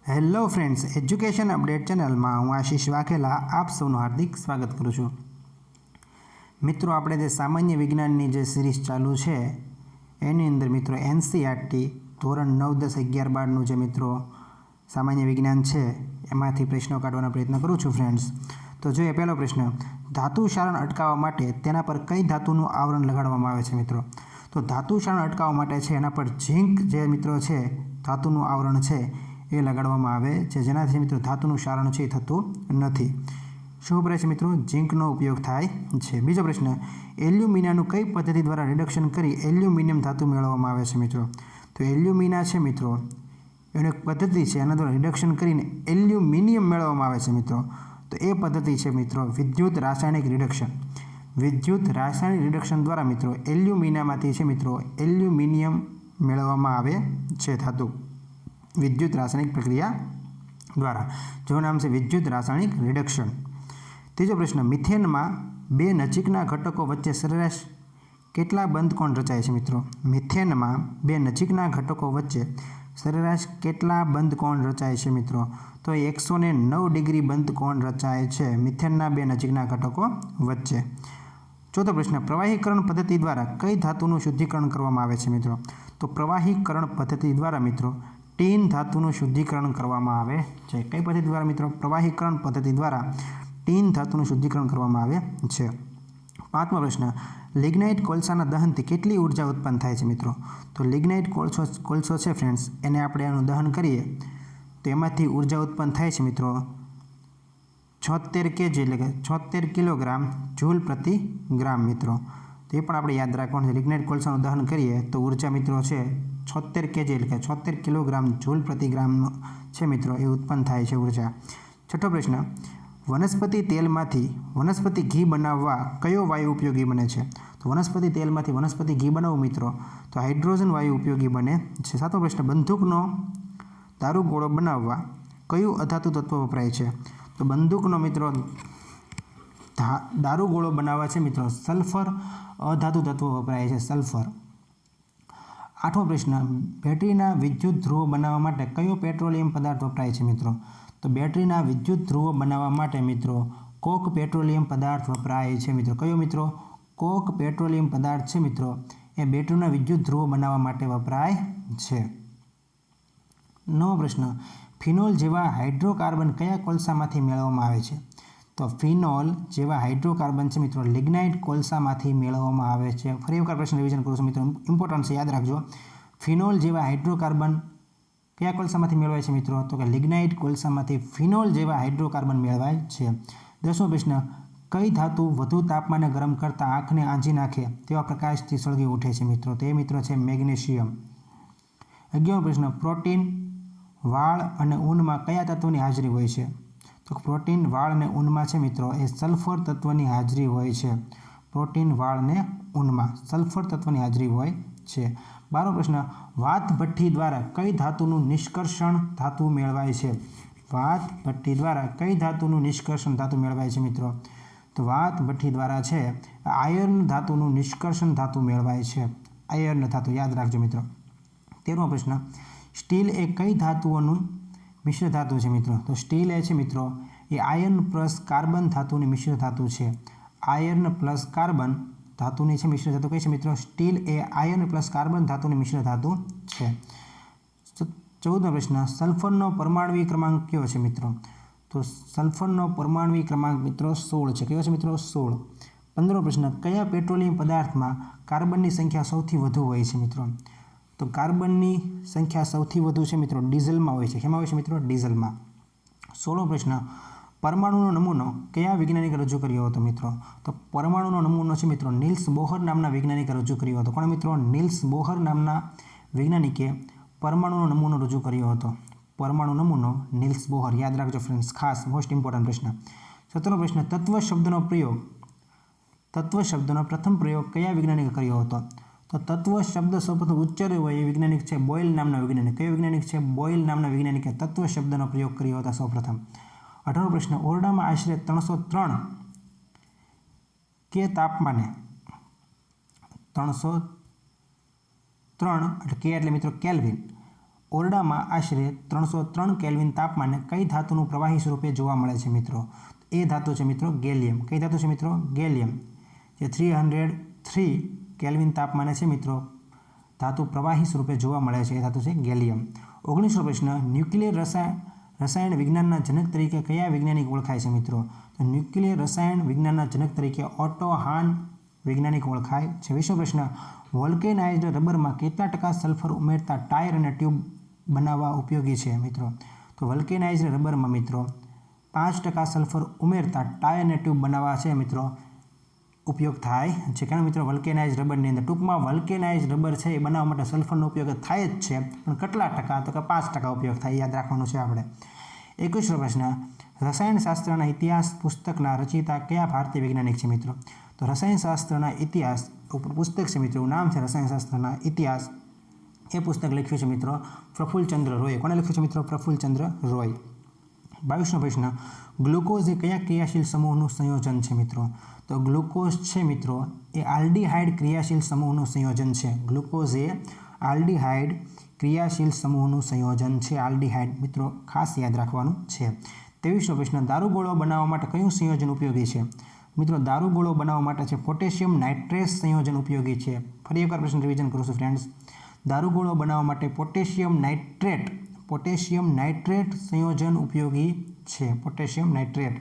Hello friends, education update ચેનલમાં હું આશીષ વાઘેલા આપ સૌનું હાર્દિક સ્વાગત કરું છું. મિત્રો, આપણે જે સામાન્ય વિજ્ઞાનની જે સિરીઝ ચાલુ છે એની અંદર મિત્રો NCERT ધોરણ 9, 10, 11, 12નું જે મિત્રો સામાન્ય વિજ્ઞાન છે એમાંથી પ્રશ્નો કાઢવાનો પ્રયત્ન કરું છું ફ્રેન્ડ્સ. તો જોઈએ પહેલો પ્રશ્ન, ધાતુ ક્ષારણ અટકાવવા માટે તેના પર કઈ ધાતુનું આવરણ લગાડવામાં આવે છે મિત્રો? તો ધાતુ ક્ષારણ અટકાવવા માટે છે એના પર ઝીંક જે મિત્રો છે ધાતુનું આવરણ છે એ લગાડવામાં આવે છે, જેનાથી મિત્રો ધાતુનું ક્ષારણ છે એ થતું નથી. શું વપરાય છે મિત્રો? ઝીંકનો ઉપયોગ થાય છે. બીજો પ્રશ્ન, એલ્યુમિનિયાનું કઈ પદ્ધતિ દ્વારા રિડક્શન કરી એલ્યુમિનિયમ ધાતુ મેળવવામાં આવે છે મિત્રો? તો એલ્યુમિના છે મિત્રો એની એક પદ્ધતિ છે, એના દ્વારા રિડક્શન કરીને એલ્યુમિનિયમ મેળવવામાં આવે છે મિત્રો. તો એ પદ્ધતિ છે મિત્રો વિદ્યુત રાસાયણિક રિડક્શન. વિદ્યુત રાસાયણિક રિડક્શન દ્વારા મિત્રો એલ્યુમિનામાંથી છે મિત્રો એલ્યુમિનિયમ મેળવવામાં આવે છે ધાતુ વિદ્યુત રાસાયણિક પ્રક્રિયા દ્વારા, જેનું નામ છે વિદ્યુત રાસાયણિક રિડક્શન. ત્રીજો પ્રશ્ન, મિથેનમાં બે નજીકના ઘટકો વચ્ચે સરેરાશ કેટલા બંધ કોણ રચાય છે મિત્રો? મિથેનમાં બે નજીકના ઘટકો વચ્ચે સરેરાશ કેટલા બંધ કોણ રચાય છે મિત્રો? તો 109 ડિગ્રી બંધ કોણ રચાય છે મિથેનના બે નજીકના ઘટકો વચ્ચે. ચોથો પ્રશ્ન, પ્રવાહીકરણ પદ્ધતિ દ્વારા કઈ ધાતુનું શુદ્ધિકરણ કરવામાં આવે છે મિત્રો? તો પ્રવાહીકરણ પદ્ધતિ દ્વારા મિત્રો ટીન ધાતુનું શુદ્ધિકરણ કરવામાં આવે છે. કઈ પદ્ધતિ દ્વારા મિત્રો? પ્રવાહીકરણ પદ્ધતિ દ્વારા ટીન ધાતુનું શુદ્ધિકરણ કરવામાં આવે છે. પાંચમો પ્રશ્ન, લિગ્નાઇટ કોલસાના દહનથી કેટલી ઉર્જા ઉત્પન્ન થાય છે મિત્રો? તો લિગ્નાઇટ કોલસો છે ફ્રેન્ડ્સ, એને આપણે એનું દહન કરીએ તો એમાંથી ઉર્જા ઉત્પન્ન થાય છે મિત્રો 76 kg એટલે કે 76 કિલોગ્રામ જૂલ પ્રતિ ગ્રામ મિત્રો. તો એ પણ આપણે યાદ રાખવાનું છે. લિગ્નાઇટ કોલસાનું દહન કરીએ તો ઉર્જા મિત્રો છે 76 kg એટલે કે 76 કિલોગ્રામ જૂલ પ્રતિ ગ્રામ છે મિત્રો એ ઉત્પન્ન થાય છે ઉર્જા. છઠ્ઠો પ્રશ્ન, વનસ્પતિ તેલમાંથી વનસ્પતિ ઘી બનાવવા કયો વાયુ ઉપયોગી બને છે? તો વનસ્પતિ તેલમાંથી વનસ્પતિ ઘી બનાવવું મિત્રો તો હાઇડ્રોજન વાયુ ઉપયોગી બને છે. સાતમો પ્રશ્ન, બંદૂકનો દારૂગોળો બનાવવા કયું અધાતુ તત્વ વપરાય છે? તો બંદૂકનો મિત્રો દારૂગોળો બનાવવા છે મિત્રો સલ્ફર અધાતુ તત્વ વપરાય છે, સલ્ફર. આઠમો પ્રશ્ન, બેટરીના વિદ્યુત ધ્રુવો બનાવવા માટે કયો પેટ્રોલિયમ પદાર્થ વપરાય છે મિત્રો? તો બેટરીના વિદ્યુત ધ્રુવો બનાવવા માટે મિત્રો કોક પેટ્રોલિયમ પદાર્થ વપરાય છે મિત્રો. કયો મિત્રો? કોક પેટ્રોલિયમ પદાર્થ છે મિત્રો એ બેટરીના વિદ્યુત ધ્રુવો બનાવવા માટે વપરાય છે. નવમો પ્રશ્ન, ફિનોલ જેવા હાઇડ્રોકાર્બન કયા કોલસામાંથી મેળવવામાં આવે છે? તો ફિનોલ જેવા હાઇડ્રોકાર્બન છે મિત્રો લિગ્નાઇટ કોલસામાંથી મેળવવામાં આવે છે. ફરી વખત પ્રશ્ન રિવિઝન કરું છું મિત્રો, ઇમ્પોર્ટન્ટ છે, યાદ રાખજો. ફિનોલ જેવા હાઇડ્રોકાર્બન કયા કોલસામાંથી મેળવાય છે મિત્રો? તો કે લિગ્નાઇટ કોલસામાંથી ફિનોલ જેવા હાઇડ્રોકાર્બન મેળવાય છે. 10મો પ્રશ્ન, કઈ ધાતુ વધુ તાપમાને ગરમ કરતાં આંખને આંજી નાખે તેવા પ્રકાશથી સળગી ઉઠે છે મિત્રો? તો એ મિત્રો છે મેગ્નેશિયમ. 11મો પ્રશ્ન, પ્રોટીન, વાળ અને ઊનમાં કયા તત્વની હાજરી હોય છે? તો પ્રોટીન, વાળ અને ઊનમાં છે મિત્રો એ સલ્ફર તત્વની હાજરી હોય છે. પ્રોટીન, વાળ અને ઊનમાં સલ્ફર તત્વની હાજરી હોય છે. 12મો પ્રશ્ન, વાત ભઠ્ઠી દ્વારા કઈ ધાતુનું નિષ્કર્ષણ ધાતુ મેળવાય છે? વાત ભઠ્ઠી દ્વારા કઈ ધાતુનું નિષ્કર્ષણ ધાતુ મેળવાય છે મિત્રો? તો વાત ભઠ્ઠી દ્વારા છે આયર્ન ધાતુનું નિષ્કર્ષણ ધાતુ મેળવાય છે. આયર્ન ધાતુ યાદ રાખજો મિત્રો. 13મો પ્રશ્ન, સ્ટીલ એ કઈ ધાતુઓનું મિશ્ર ધાતુ છે મિત્રો? તો સ્ટીલ એ છે મિત્રો એ આયર્ન પ્લસ કાર્બન ધાતુની મિશ્ર ધાતુ છે. આયર્ન પ્લસ કાર્બન ધાતુની છે મિશ્ર ધાતુ કઈ છે મિત્રો? સ્ટીલ એ આયર્ન પ્લસ કાર્બન ધાતુની મિશ્ર ધાતુ છે. 14મો પ્રશ્ન, સલ્ફરનો પરમાણ્વીય ક્રમાંક કયો છે મિત્રો? તો સલ્ફરનો પરમાણ્વીય ક્રમાંક મિત્રો 16 છે. કયો છે મિત્રો? 16. 15મો પ્રશ્ન, કયા પેટ્રોલિયમ પદાર્થમાં કાર્બનની સંખ્યા સૌથી વધુ હોય છે મિત્રો? તો કાર્બનની સંખ્યા સૌથી વધુ છે મિત્રો ડીઝલમાં હોય છે. શેમાં હોય છે મિત્રો? ડીઝલમાં. 16મો પ્રશ્ન, પરમાણુનો નમૂનો કયા વૈજ્ઞાનિકે રજૂ કર્યો હતો મિત્રો? તો પરમાણુનો નમૂનો છે મિત્રો નીલ્સ બોહર નામના વૈજ્ઞાનિકે રજૂ કર્યો હતો. કોણ મિત્રો? નીલ્સ બોહર નામના વૈજ્ઞાનિકે પરમાણુનો નમૂનો રજૂ કર્યો હતો. પરમાણુ નમૂનો નીલ્સ બોહર, યાદ રાખજો ફ્રેન્ડ્સ, ખાસ મોસ્ટ ઇમ્પોર્ટન્ટ પ્રશ્ન. 17મો પ્રશ્ન, તત્વ શબ્દનો પ્રથમ પ્રયોગ કયા વૈજ્ઞાનિકે કર્યો હતો? તો તત્વ શબ્દ સૌપ્રથમ ઉચ્ચાર્યો હોય એ વૈજ્ઞાનિક છે બોયલ નામના વૈજ્ઞાનિક. કયો વૈજ્ઞાનિક છે? બોયલ નામના વૈજ્ઞાનિકે તત્વ શબ્દનો પ્રયોગ કર્યો હતો સૌપ્રથમ. 18મો પ્રશ્ન, ઓરડામાં આશરે 303 કે તાપમાને 303 એટલે કે એટલે મિત્રો કેલ્વિન ઓરડામાં આશરે 303 કેલ્વિન તાપમાને કઈ ધાતુનું પ્રવાહી સ્વરૂપે જોવા મળે છે મિત્રો? એ ધાતુ છે મિત્રો ગેલિયમ. કઈ ધાતુ છે મિત્રો? ગેલિયમ. જે 303 કેલ્વિન તાપમાને છે મિત્રો ધાતુ પ્રવાહી સ્વરૂપે જોવા મળે છે એ ધાતુ છે ગેલિયમ. 19નો પ્રશ્ન, ન્યુક્લિયર રસાયણ વિજ્ઞાનના જનક તરીકે કયા વૈજ્ઞાનિક ઓળખાય છે મિત્રો? તો ન્યુક્લિયર રસાયણ વિજ્ઞાનના જનક તરીકે ઓટો હાન વૈજ્ઞાનિક ઓળખાય છે. 20નો પ્રશ્ન, વોલ્કેનાઇઝ્ડ રબરમાં કેટલા ટકા સલ્ફર ઉમેરતા ટાયર અને ટ્યુબ બનાવવા ઉપયોગી છે મિત્રો? તો વોલ્કેનાઇઝ્ડ રબરમાં મિત્રો 5% સલ્ફર ઉમેરતા ટાયર અને ટ્યુબ બનાવવા છે મિત્રો ઉપયોગ થાય છે. કારણ મિત્રો વોલ્કેનાઇઝ્ડ રબરની અંદર ટૂંકમાં વોલ્કેનાઇઝ્ડ રબર છે એ બનાવવા માટે સલ્ફરનો ઉપયોગ થાય જ છે, પણ કેટલા ટકા? તો કે 5% ઉપયોગ થાય, યાદ રાખવાનું છે આપણે. 21નો પ્રશ્ન, રસાયણશાસ્ત્રના ઇતિહાસ પુસ્તકના રચયિતા કયા ભારતીય વૈજ્ઞાનિક છે મિત્રો? તો રસાયણશાસ્ત્રના ઇતિહાસ ઉપર પુસ્તક છે મિત્રો, નામ છે રસાયણશાસ્ત્રના ઇતિહાસ. એ પુસ્તક લખ્યું છે મિત્રો પ્રફુલ્લચંદ્ર રોય. કોણે લખ્યું છે મિત્રો? પ્રફુલ્લચંદ્ર રોય. 22નો પ્રશ્ન, ગ્લુકોઝ એ કયા ક્રિયાશીલ સમૂહનું સંયોજન છે મિત્રો? તો ગ્લુકોઝ છે મિત્રો એ આલ્ડીહાઇડ ક્રિયાશીલ સમૂહનું સંયોજન છે. ગ્લુકોઝ એ આલ્ડીહાઇડ ક્રિયાશીલ સમૂહનું સંયોજન છે. આલ્ડીહાઇડ મિત્રો ખાસ યાદ રાખવાનું છે. 23નો પ્રશ્ન, દારૂગોળો બનાવવા માટે કયું સંયોજન ઉપયોગી છે? મિત્રો દારૂગોળો બનાવવા માટે છે પોટેશિયમ નાઇટ્રેટ સંયોજન ઉપયોગી છે. ફરી એકવાર પ્રશ્ન રિવિઝન કરું છું ફ્રેન્ડ્સ. દારૂગોળો બનાવવા માટે પોટેશિયમ નાઇટ્રેટ સંયોજન ઉપયોગી છે. Potassium nitrate.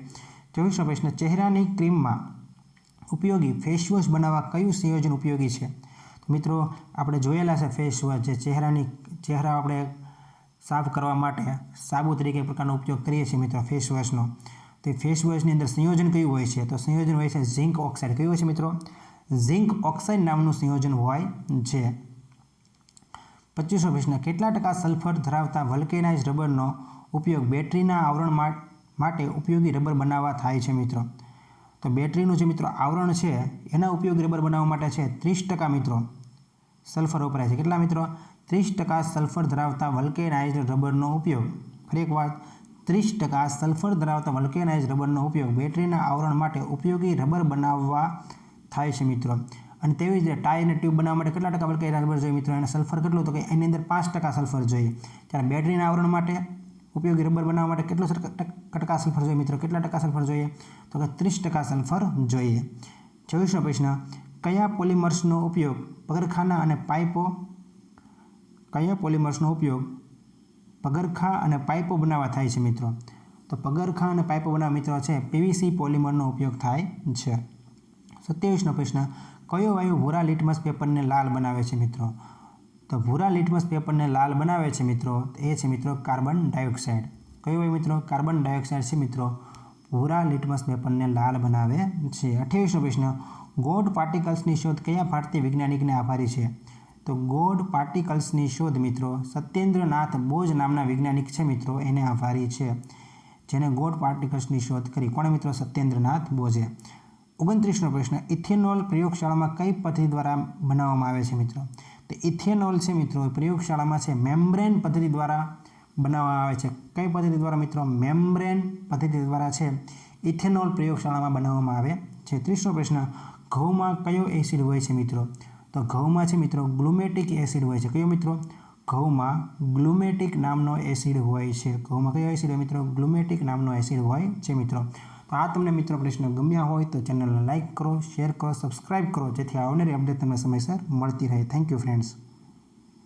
24નો પ્રશ્ન, ચહેરાની ક્રીમમાં ઉપયોગી ફેસવોશ બનાવવા કયું સંયોજન ઉપયોગી છે? મિત્રો આપણે જોયેલા છે ફેસવોશ, જે ચહેરા આપણે સાફ કરવા માટે સાબુ તરીકે પ્રકારનો ઉપયોગ કરીએ છીએ મિત્રો ફેસવોશનો. તો ફેસવોશની અંદર સંયોજન કયું હોય છે? તો સંયોજન હોય છે ઝિંક ઓક્સાઇડ. કયું હોય છે મિત્રો? ઝિંક ઓક્સાઇડ નામનું સંયોજન હોય છે. 25નો પ્રશ્ન, કેટલા ટકા સલ્ફર ધરાવતા વલ્કેનાઇઝ્ડ રબરનો ઉપયોગ બેટરીના આવરણ માટે ઉપયોગી રબર બનાવવા થાય છે મિત્રો? તો બેટરીનું જે મિત્રો આવરણ છે એના ઉપયોગી રબર બનાવવા માટે છે 30% મિત્રો સલ્ફર વપરાય છે. કેટલા મિત્રો? 30% સલ્ફર ધરાવતા વલ્કેનાઇઝ્ડ રબરનો ઉપયોગ. ફરી એક વાત, 30% સલ્ફર ધરાવતા વલ્કેનાઇઝ્ડ રબરનો ઉપયોગ બેટરીના આવરણ માટે ઉપયોગી રબર બનાવવા થાય છે મિત્રો. અને તેવી જ રીતે ટાયર અને ટ્યુબ બનાવવા માટે કેટલા ટકા વલ્કેનાઇઝ્ડ રબર જોઈએ મિત્રો? એને સલ્ફર કેટલું? તો કે એની અંદર 5% સલ્ફર જોઈએ. ત્યારે બેટરીના આવરણ માટે ઉપયોગી રબર બનાવવા માટે કેટલો ટકા સલ્ફર જોઈએ મિત્રો? કેટલા ટકા સલ્ફર જોઈએ? તો કે 30% સલ્ફર જોઈએ. 24નો પ્રશ્ન, કયા પોલિમર્સનો ઉપયોગ પગરખાં અને પાઇપો બનાવવા થાય છે મિત્રો? તો પગરખાં અને પાઇપો બનાવવા મિત્રો છે પીવીસી પોલિમરનો ઉપયોગ થાય છે. 27નો પ્રશ્ન, કયો વાયુ ભૂરા લિટમસ પેપરને લાલ બનાવે છે મિત્રો? તો ભૂરા લિટમસ પેપરને લાલ બનાવે છે મિત્રો એ છે મિત્રો કાર્બન ડાયોક્સાઇડ. કયો વાયુ મિત્રો? કાર્બન ડાયોક્સાઇડ છે મિત્રો ભૂરા લિટમસ પેપરને લાલ બનાવે છે. 28નો પ્રશ્ન, ગોડ પાર્ટિકલ્સની શોધ કયા ભારતીય વૈજ્ઞાનિકને આભારી છે? તો ગોડ પાર્ટિકલ્સની શોધ મિત્રો સત્યેન્દ્રનાથ બોઝ નામના વૈજ્ઞાનિક છે મિત્રો એને આભારી છે, જેને ગોડ પાર્ટિકલ્સની શોધ કરી. કોણે મિત્રો? સત્યેન્દ્રનાથ બોઝે. 29નો પ્રશ્ન, ઇથેનોલ પ્રયોગશાળામાં કઈ પદ્ધતિ દ્વારા બનાવવામાં આવે છે મિત્રો? તો ઇથેનોલ છે મિત્રો પ્રયોગશાળામાં છે મેમ્બ્રેન પદ્ધતિ દ્વારા બનાવવામાં આવે છે. કઈ પદ્ધતિ દ્વારા મિત્રો? મેમ્બ્રેન પદ્ધતિ દ્વારા છે ઇથેનોલ પ્રયોગશાળામાં બનાવવામાં આવે છે. 30નો પ્રશ્ન, ઘઉંમાં કયો એસિડ હોય છે મિત્રો? તો ઘઉંમાં છે મિત્રો ગ્લુમેટિક એસિડ હોય છે. કયો મિત્રો? ઘઉંમાં ગ્લુમેટિક નામનો એસિડ હોય છે. ઘઉંમાં કયો એસિડ હોય મિત્રો? ગ્લુમેટિક નામનો એસિડ હોય છે મિત્રો. તો આ તમને મિત્રો પ્રશ્ન ગમ્યા હોય તો ચેનલને લાઇક કરો, શેર કરો, સબસ્ક્રાઇબ કરો, જેથી આવનારી અપડેટ તમને સમયસર મળતી રહે. Thank you friends.